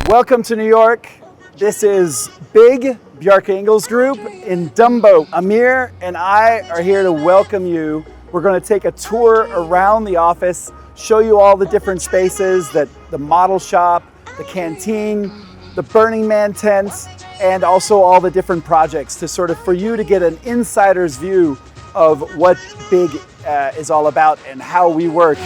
Welcome to New York. This is big Bjarke Ingels Group in Dumbo. Amir and I are here to welcome you. We're going to take a tour around the office, show you all the different spaces, the model shop, the canteen, the Burning Man tent, and also all the different projects for you to get an insider's view of what big is all about and how we work.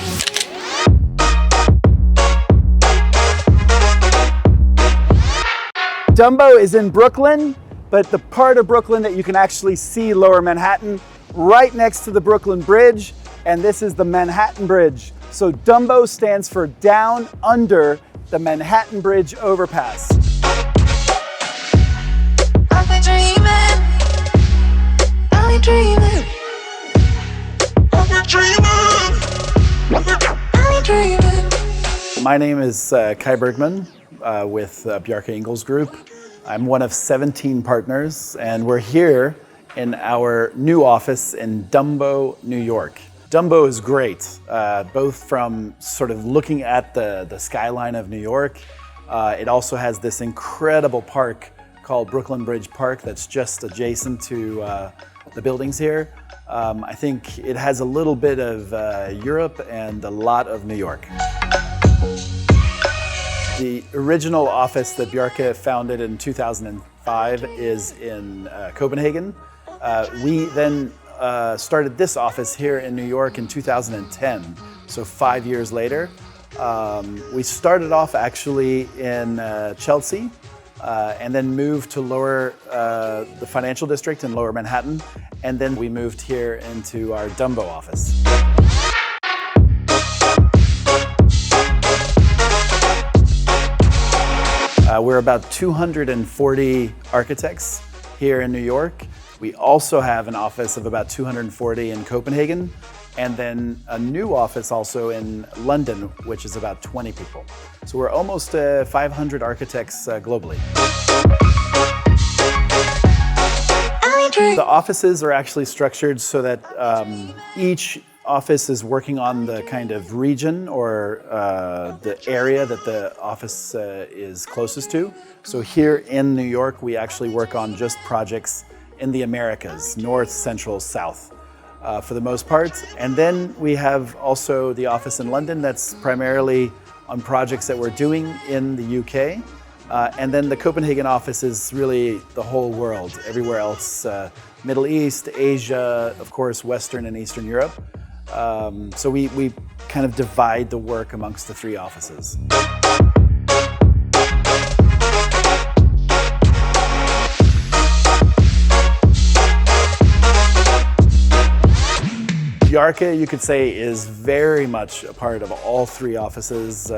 Dumbo is in Brooklyn, but the part of Brooklyn that you can actually see Lower Manhattan, right next to the Brooklyn Bridge, and this is the Manhattan Bridge. So Dumbo stands for down under the Manhattan Bridge overpass. I've been dreaming. My name is Kai Bergmann with Bjarke Ingels Group. I'm one of 17 partners, and we're here in our new office in Dumbo, New York. Dumbo is great, both from sort of looking at the skyline of New York. It also has this incredible park called Brooklyn Bridge Park that's just adjacent to the buildings here. I think it has a little bit of Europe and a lot of New York. The original office that Bjarke founded in 2005 is in Copenhagen. We then started this office here in New York in 2010, so 5 years later. We started off actually in Chelsea and then moved to the financial district in Lower Manhattan, and then we moved here into our Dumbo office. We're about 240 architects here in New York. We also have an office of about 240 in Copenhagen, and then a new office also in London, which is about 20 people. So we're almost 500 architects globally. The offices are actually structured so that each office is working on the kind of region or the area that the office is closest to. So here in New York, we actually work on just projects in the Americas, North, Central, South, for the most part. And then we have also the office in London that's primarily on projects that we're doing in the UK. And then the Copenhagen office is really the whole world, everywhere else, Middle East, Asia, of course, Western and Eastern Europe. So we kind of divide the work amongst the three offices. Bjarke, you could say, is very much a part of all three offices,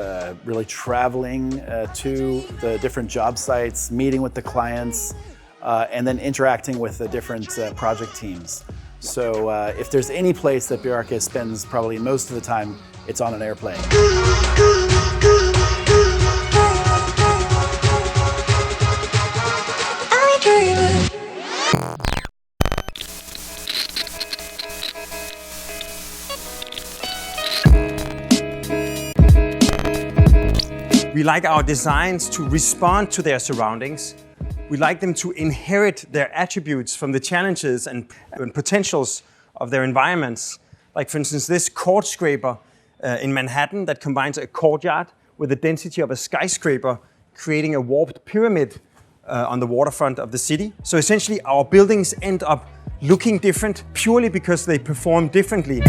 really traveling to the different job sites, meeting with the clients, and then interacting with the different project teams. So if there's any place that Bjarke spends probably most of the time, it's on an airplane. We like our designs to respond to their surroundings. We like them to inherit their attributes from the challenges and potentials of their environments. Like, for instance, this court scraper in Manhattan that combines a courtyard with the density of a skyscraper, creating a warped pyramid on the waterfront of the city. So essentially, our buildings end up looking different purely because they perform differently.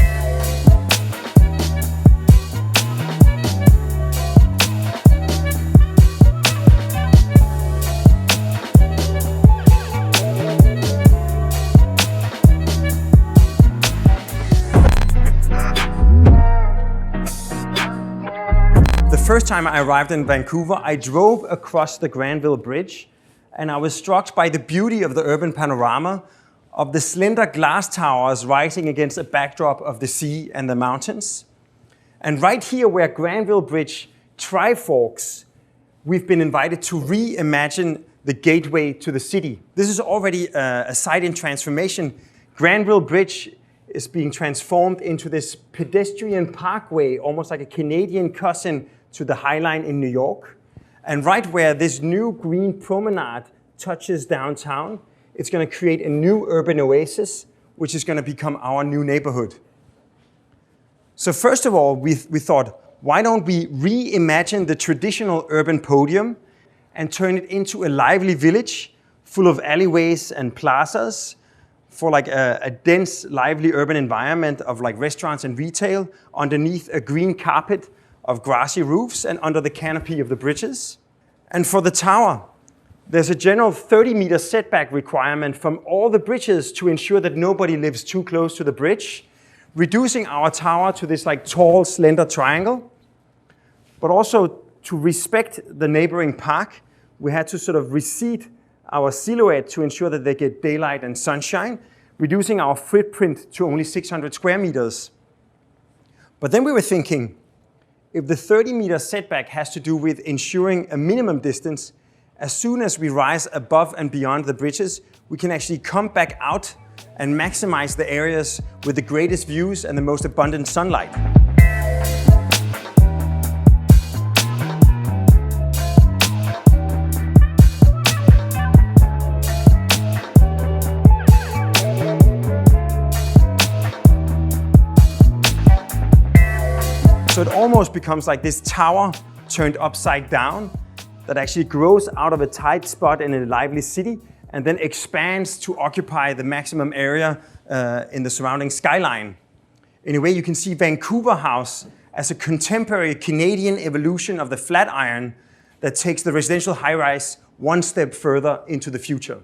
The first time I arrived in Vancouver, I drove across the Granville Bridge, and I was struck by the beauty of the urban panorama of the slender glass towers rising against a backdrop of the sea and the mountains. And right here where Granville Bridge triforks, we've been invited to reimagine the gateway to the city. This is already a site in transformation. Granville Bridge is being transformed into this pedestrian parkway, almost like a Canadian cousin to the High Line in New York. And right where this new green promenade touches downtown, it's going to create a new urban oasis, which is going to become our new neighborhood. So first of all, we thought, why don't we reimagine the traditional urban podium and turn it into a lively village full of alleyways and plazas for like a dense, lively urban environment of like restaurants and retail underneath a green carpet of grassy roofs and under the canopy of the bridges. And for the tower, there's a general 30-meter setback requirement from all the bridges to ensure that nobody lives too close to the bridge, reducing our tower to this like tall, slender triangle. But also to respect the neighboring park, we had to sort of reseat our silhouette to ensure that they get daylight and sunshine, reducing our footprint to only 600 square meters. But then we were thinking, if the 30-meter setback has to do with ensuring a minimum distance, as soon as we rise above and beyond the bridges, we can actually come back out and maximize the areas with the greatest views and the most abundant sunlight. So it almost becomes like this tower turned upside down that actually grows out of a tight spot in a lively city and then expands to occupy the maximum area in the surrounding skyline. In a way, you can see Vancouver House as a contemporary Canadian evolution of the Flatiron that takes the residential high-rise one step further into the future.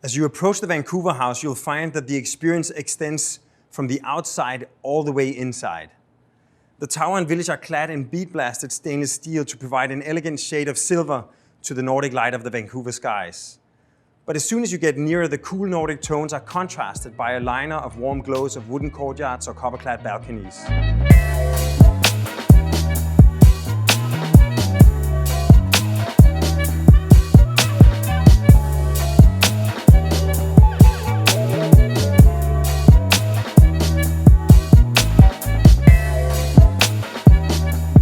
As you approach the Vancouver House, you'll find that the experience extends from the outside all the way inside. The tower and village are clad in bead-blasted stainless steel to provide an elegant shade of silver to the Nordic light of the Vancouver skies. But as soon as you get nearer, the cool Nordic tones are contrasted by a liner of warm glows of wooden courtyards or copper-clad balconies.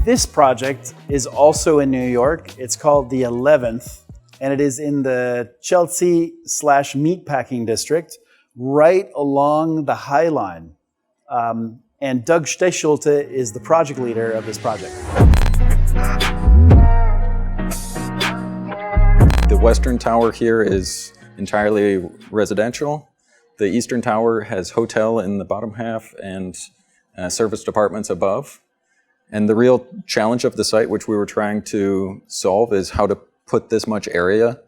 This project is also in New York. It's called the Eleventh, and it is in the Chelsea/Meatpacking District, right along the High Line. And Doug Stechschulte is the project leader of this project. The western tower here is entirely residential. The eastern tower has hotel in the bottom half and serviced apartments above. And the real challenge of the site, which we were trying to solve, is how to put this much area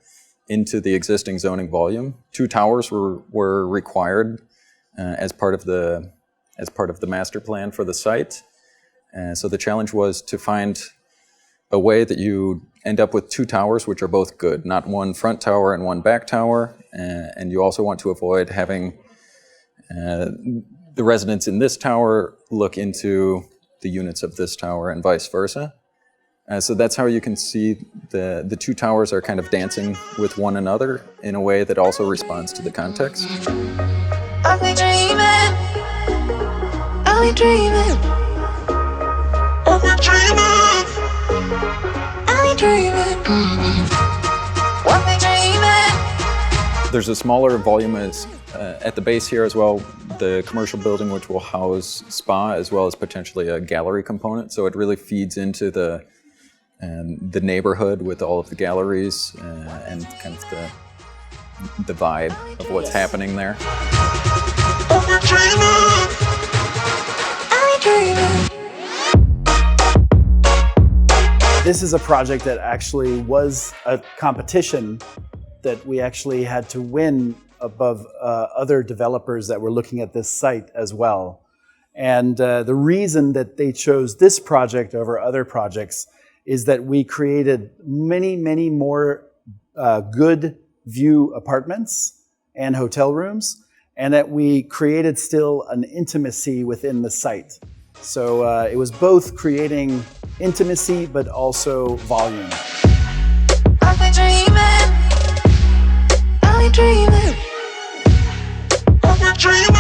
into the existing zoning volume. 2 towers were required as part of the master plan for the site. So the challenge was to find a way that you end up with 2 towers which are both good, not one front tower and one back tower. And you also want to avoid having the residents in this tower look into the units of this tower and vice versa. So that's how you can see the 2 towers are kind of dancing with one another in a way that also responds to the context. I'll be dreaming. I'll be dreaming. I'll be dreaming. I'll be dreaming. I'll be dreaming. There's a smaller volume at the base here as well, the commercial building which will house spa as well as potentially a gallery component. So it really feeds into the neighborhood with all of the galleries and kind of the vibe of what's happening there. I'll be dreaming. I'll be dreaming. This is a project that actually was a competition that we actually had to win above other developers that were looking at this site as well. And the reason that they chose this project over other projects is that we created many, many more good view apartments and hotel rooms, and that we created still an intimacy within the site. So it was both creating intimacy, but also volume. I've been dreaming. I've been dreaming. I've been dreaming.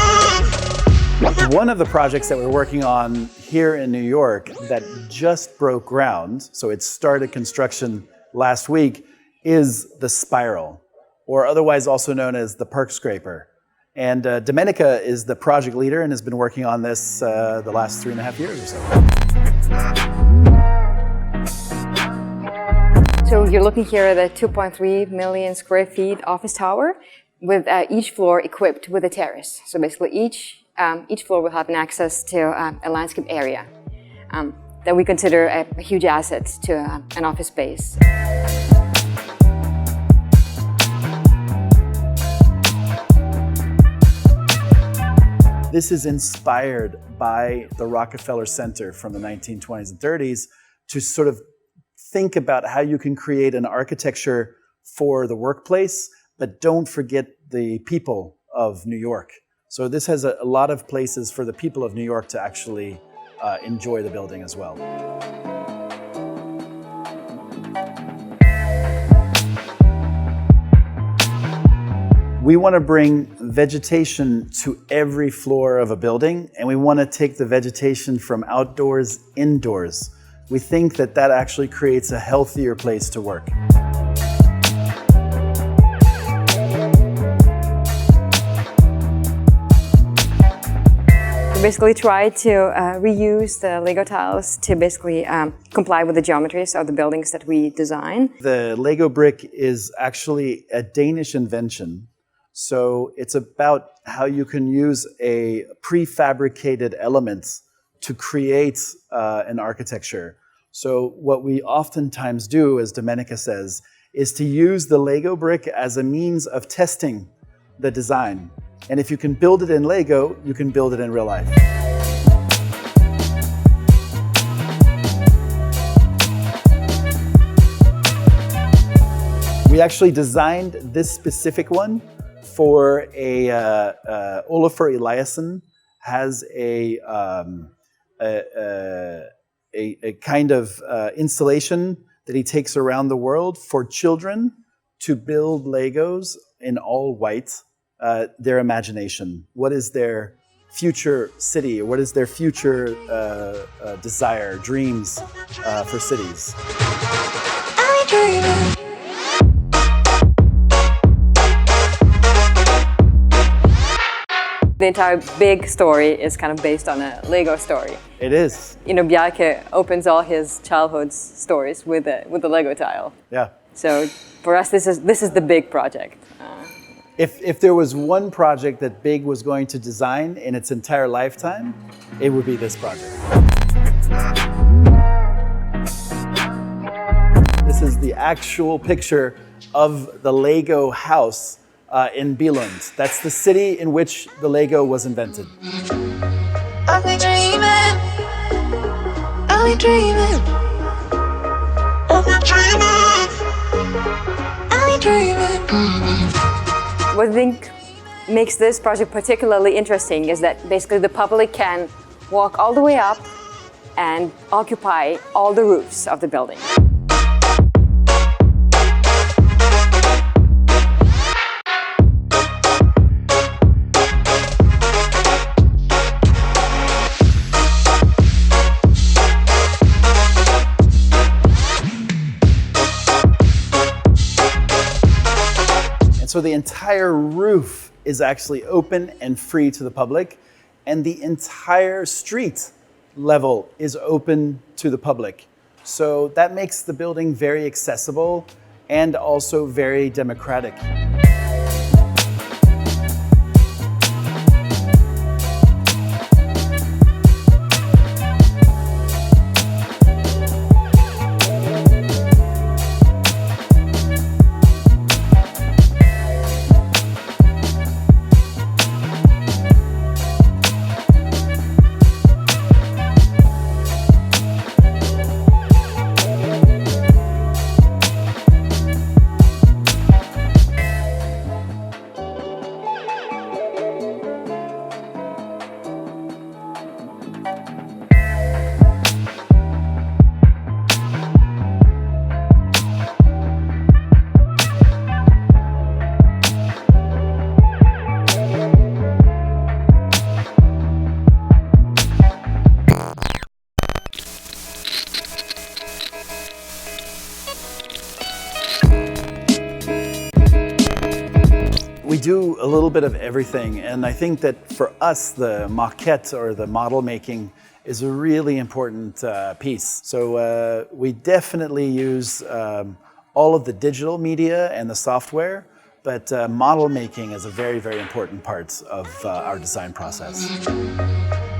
One of the projects that we're working on here in New York that just broke ground, so it started construction last week, is the Spiral, or otherwise also known as the Park Scraper. And Domenica is the project leader and has been working on this the last 3.5 years or so. So you're looking here at a 2.3 million square feet office tower with each floor equipped with a terrace. So basically each floor will have an access to a landscape area that we consider a huge asset to an office space. This is inspired by the Rockefeller Center from the 1920s and 30s to sort of think about how you can create an architecture for the workplace, but don't forget the people of New York. So this has a lot of places for the people of New York to actually enjoy the building as well. We want to bring vegetation to every floor of a building, and we want to take the vegetation from outdoors indoors. We think that that actually creates a healthier place to work. We basically try to reuse the Lego tiles to basically comply with the geometries of the buildings that we design. The Lego brick is actually a Danish invention. So it's about how you can use a prefabricated element to create an architecture. So what we oftentimes do, as Domenica says, is to use the Lego brick as a means of testing the design. And if you can build it in Lego, you can build it in real life. We actually designed this specific one for Olafur Eliasson has a kind of installation that he takes around the world for children to build Legos in all white, their imagination. What is their future city? Or what is their future desire, dreams for cities? I'm dreaming. The entire big story is kind of based on a Lego story. It is. You know, Bjarke opens all his childhood stories with the Lego tile. Yeah. So for us, this is the big project. If there was one project that Big was going to design in its entire lifetime, it would be this project. This is the actual picture of the Lego house in Billund. That's the city in which the Lego was invented. I've been dreaming. I've been dreaming. I've been dreaming. I've been dreaming. What I think makes this project particularly interesting is that basically the public can walk all the way up and occupy all the roofs of the building. So the entire roof is actually open and free to the public, and the entire street level is open to the public. So that makes the building very accessible and also very democratic. do a little bit of everything, and I think that for us, the maquette or the model making is a really important piece. So we definitely use all of the digital media and the software, but model making is a very, very important part of our design process.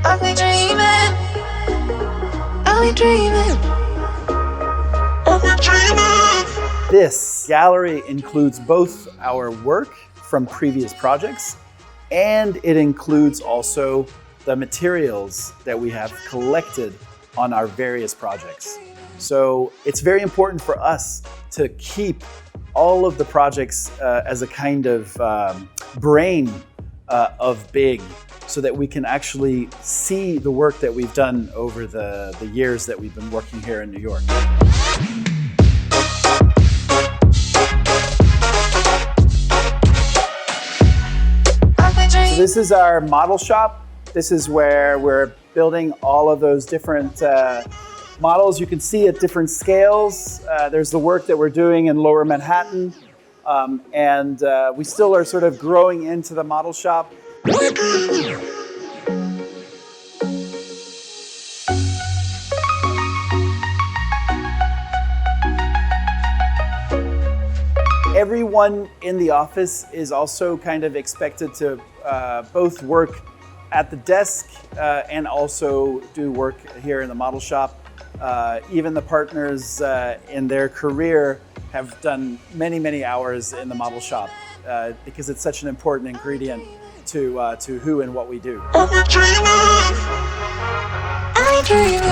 I'll be dreaming. I'll be dreaming. I'll be dreaming. This gallery includes both our work from previous projects, and it includes also the materials that we have collected on our various projects. So it's very important for us to keep all of the projects as a kind of brain of Big, so that we can actually see the work that we've done over the years that we've been working here in New York. So this is our model shop. This is where we're building all of those different models. You can see at different scales. There's the work that we're doing in Lower Manhattan. And we still are sort of growing into the model shop. Everyone in the office is also kind of expected to both work at the desk and also do work here in the model shop. Even the partners in their career have done many, many hours in the model shop because it's such an important ingredient to who and what we do. I'll be dreaming. I'll be dreaming.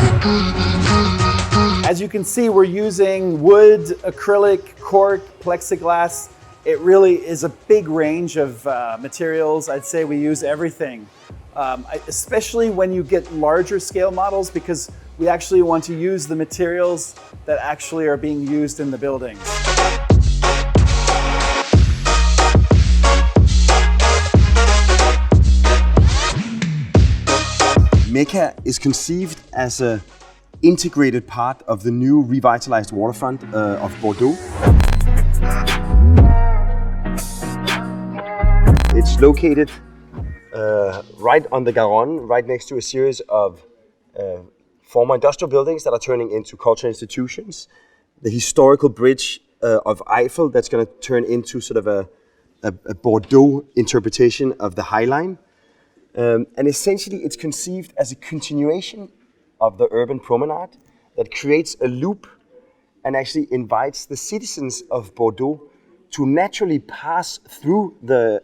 As you can see, we're using wood, acrylic, cork, plexiglass. It really is a big range of materials. I'd say we use everything, especially when you get larger scale models, because we actually want to use the materials that actually are being used in the buildings. Mecca is conceived as an integrated part of the new revitalized waterfront of Bordeaux. It's located right on the Garonne, right next to a series of former industrial buildings that are turning into cultural institutions. The historical bridge of Eiffel that's going to turn into sort of a Bordeaux interpretation of the High Line. And essentially it's conceived as a continuation of the urban promenade that creates a loop and actually invites the citizens of Bordeaux to naturally pass through the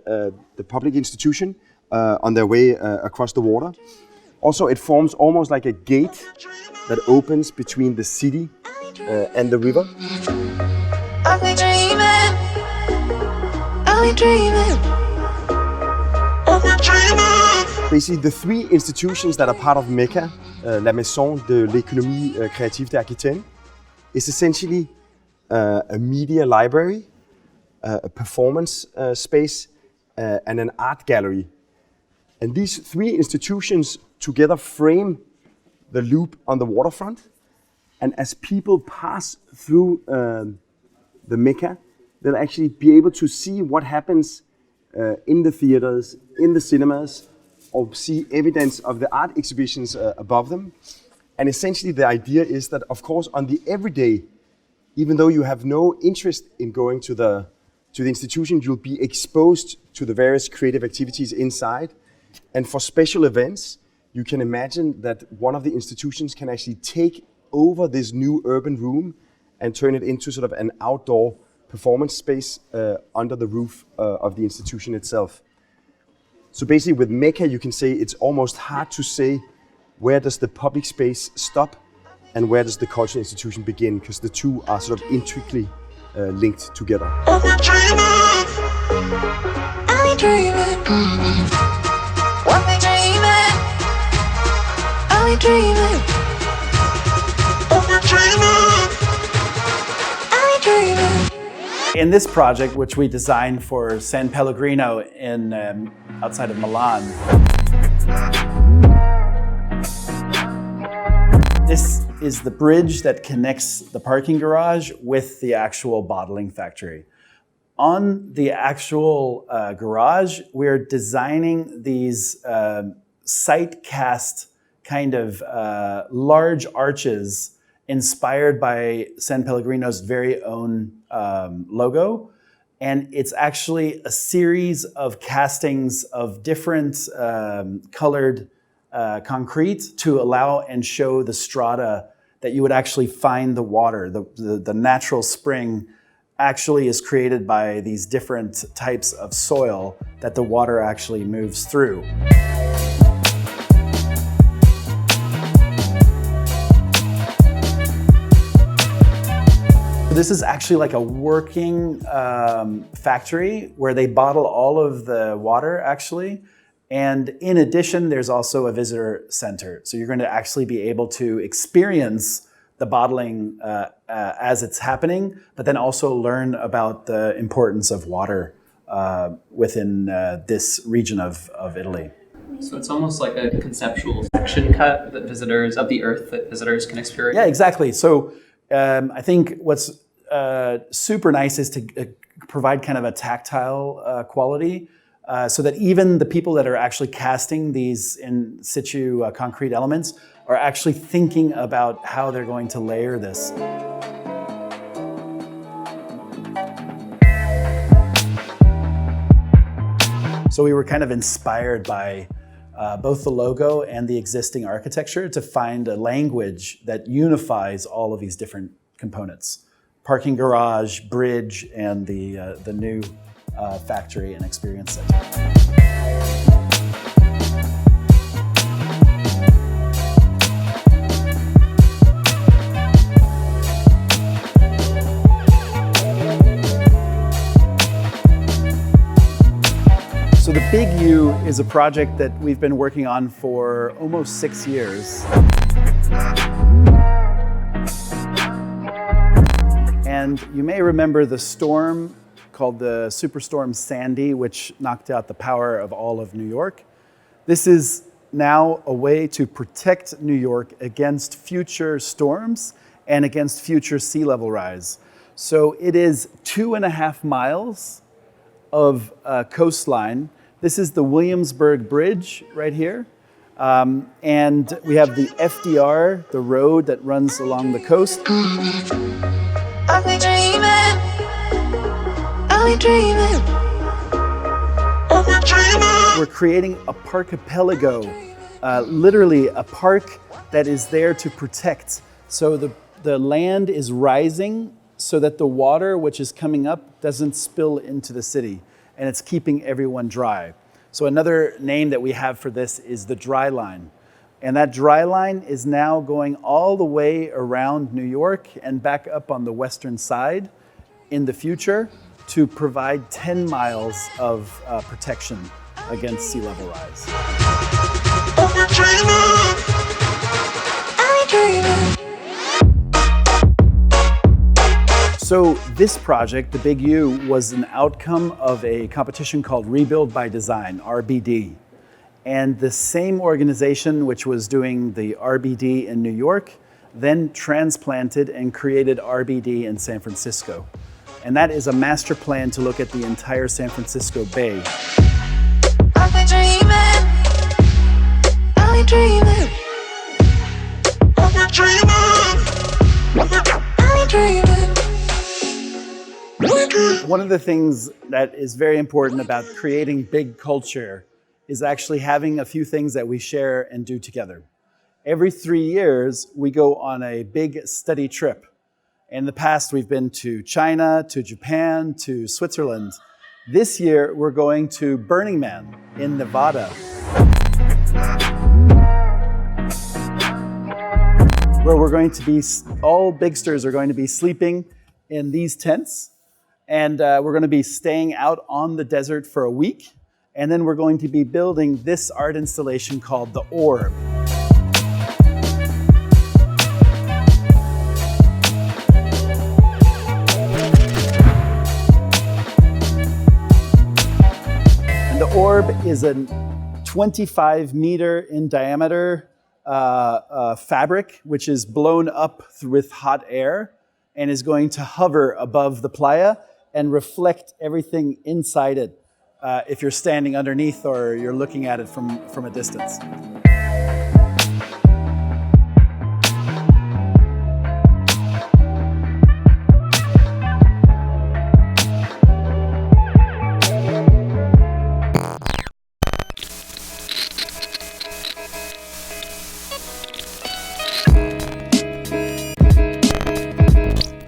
public institution on their way across the water. Also, it forms almost like a gate that opens between the city and the river. I'll be dreaming. I'll be dreaming. I'll be dreaming. Basically, the three institutions that are part of Mecca, La Maison de l'Économie Créative d'Aquitaine, is essentially a media library, a performance space, and an art gallery. And these three institutions together frame the loop on the waterfront. And as people pass through the Mecca, they'll actually be able to see what happens in the theaters, in the cinemas, or see evidence of the art exhibitions above them. And essentially the idea is that, of course, on the everyday, even though you have no interest in going to the institution, you'll be exposed to the various creative activities inside. And for special events, you can imagine that one of the institutions can actually take over this new urban room and turn it into sort of an outdoor performance space under the roof of the institution itself. So basically with Mecca, you can say it's almost hard to say where does the public space stop and where does the cultural institution begin, because the two are sort of intricately linked together. I'll be dreaming. I'll be dreaming. I'll be dreaming. I'll be dreaming. I'll be dreaming. I'll be dreaming. In this project, which we designed for San Pellegrino in outside of Milan, this is the bridge that connects the parking garage with the actual bottling factory. On the actual garage, we're designing these site cast kind of large arches inspired by San Pellegrino's very own logo. And it's actually a series of castings of different colored concrete to allow and show the strata that you would actually find the water. The natural spring actually is created by these different types of soil that the water actually moves through. This is actually like a working factory where they bottle all of the water actually. And in addition, there's also a visitor center. So you're going to actually be able to experience the bottling as it's happening, but then also learn about the importance of water within this region of Italy. So it's almost like a conceptual section cut that visitors of the earth that visitors can experience. Yeah, exactly. So I think what's super nice is to provide kind of a tactile quality so that even the people that are actually casting these in situ concrete elements are actually thinking about how they're going to layer this. So we were kind of inspired by both the logo and the existing architecture to find a language that unifies all of these different components. Parking garage, bridge, and the new factory and experience center. So the Big U is a project that we've been working on for almost 6 years. And you may remember the storm called the Superstorm Sandy, which knocked out the power of all of New York. This is now a way to protect New York against future storms and against future sea level rise. So it is 2.5 miles of coastline. This is the Williamsburg Bridge right here. And we have the FDR, the road that runs along the coast. I've been dreaming. I've been dreaming. I've been dreaming. We're creating a parkapelago, literally a park that is there to protect. So the land is rising so that the water which is coming up doesn't spill into the city, and it's keeping everyone dry. So another name that we have for this is the dry line. And that dry line is now going all the way around New York and back up on the western side in the future to provide 10 miles of protection against sea level rise. I've been dreaming. I've been dreaming. So this project, the Big U, was an outcome of a competition called Rebuild by Design, RBD. And the same organization which was doing the RBD in New York then transplanted and created RBD in San Francisco. And that is a master plan to look at the entire San Francisco Bay. I've been dreaming. I've been dreaming. I've been dreaming. I've been dreaming. One of the things that is very important about creating big culture is actually having a few things that we share and do together. Every 3 years, we go on a big study trip. In the past, we've been to China, to Japan, to Switzerland. This year, we're going to Burning Man in Nevada, where we're going to be, all Bigsters are going to be sleeping in these tents. And we're going to be staying out on the desert for a week. And then we're going to be building this art installation called The Orb. And The Orb is a 25 meter in diameter fabric, which is blown up with hot air and is going to hover above the playa and reflect everything inside it if you're standing underneath or you're looking at it from a distance.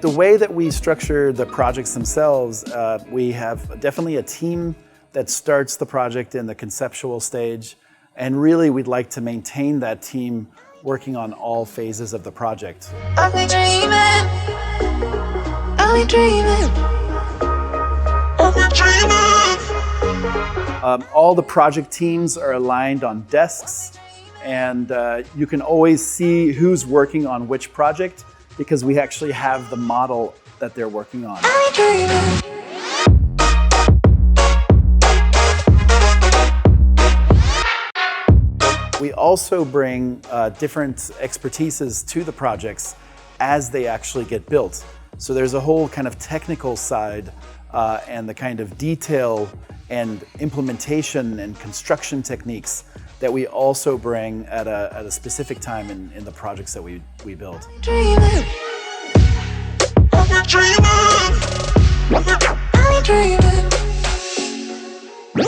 The way that we structure the projects themselves, we have definitely a team that starts the project in the conceptual stage, and really we'd like to maintain that team working on all phases of the project. I've been dreaming. I've been dreaming. I've been dreaming. All the project teams are aligned on desks, and you can always see who's working on which project because we actually have the model that they're working on. I've been dreaming. We also bring different expertises to the projects as they actually get built. So there's a whole kind of technical side and the kind of detail and implementation and construction techniques that we also bring at a specific time in the projects that we build. Dreaming. I've been dreaming. I've been dreaming.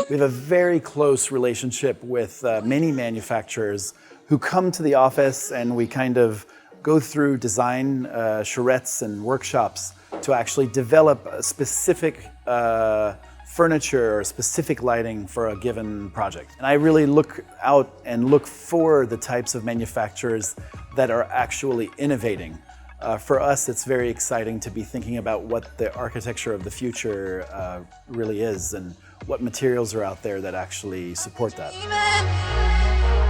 We have a very close relationship with many manufacturers who come to the office, and we kind of go through design charrettes and workshops to actually develop a specific furniture or specific lighting for a given project. And I really look out and look for the types of manufacturers that are actually innovating. For us, it's very exciting to be thinking about what the architecture of the future really is and what materials are out there that actually support that.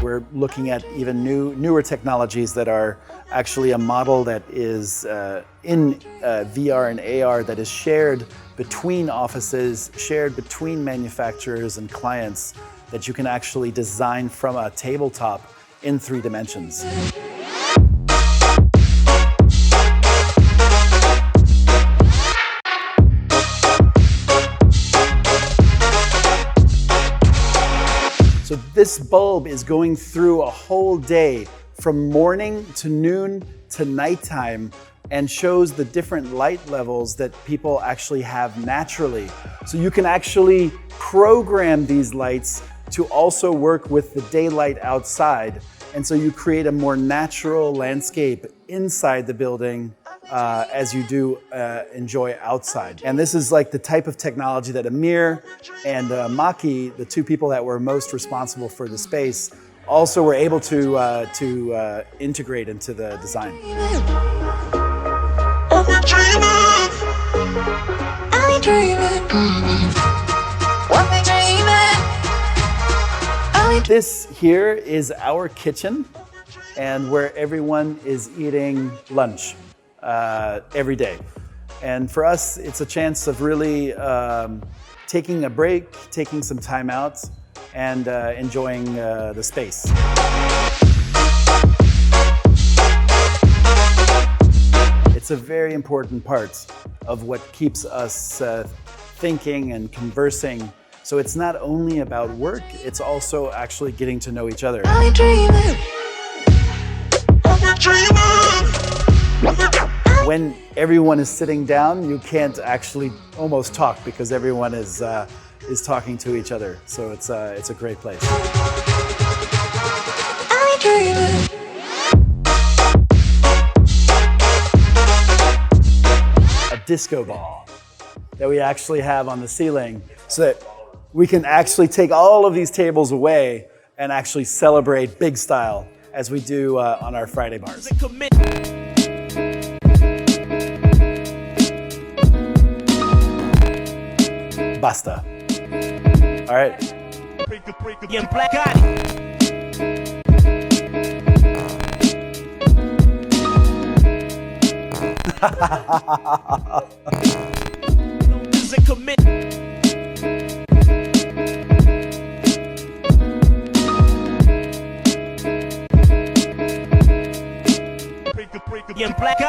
We're looking at even newer technologies that are actually a model that is in VR and AR that is shared between offices, shared between manufacturers and clients, that you can actually design from a tabletop in 3 dimensions. So this bulb is going through a whole day from morning to noon to nighttime and shows the different light levels that people actually have naturally. So you can actually program these lights to also work with the daylight outside. And so you create a more natural landscape inside the building as you do enjoy outside. And this is like the type of technology that Amir and Maki, the 2 people that were most responsible for the space, also were able to integrate into the design. I've been dreaming. I've been dreaming. I've been dreaming. I've been This here is our kitchen, and where everyone is eating lunch every day. And for us, it's a chance of really taking a break, taking some time out, and enjoying the space. It's a very important part of what keeps us thinking and conversing. So it's not only about work, it's also actually getting to know each other. I've been dreaming. I've been dreaming. When everyone is sitting down, you can't actually almost talk because everyone is talking to each other. So it's a great place. I've been dreaming. A disco ball that we actually have on the ceiling so that we can actually take all of these tables away and actually celebrate big style as we do on our Friday bars. Basta. All right. Black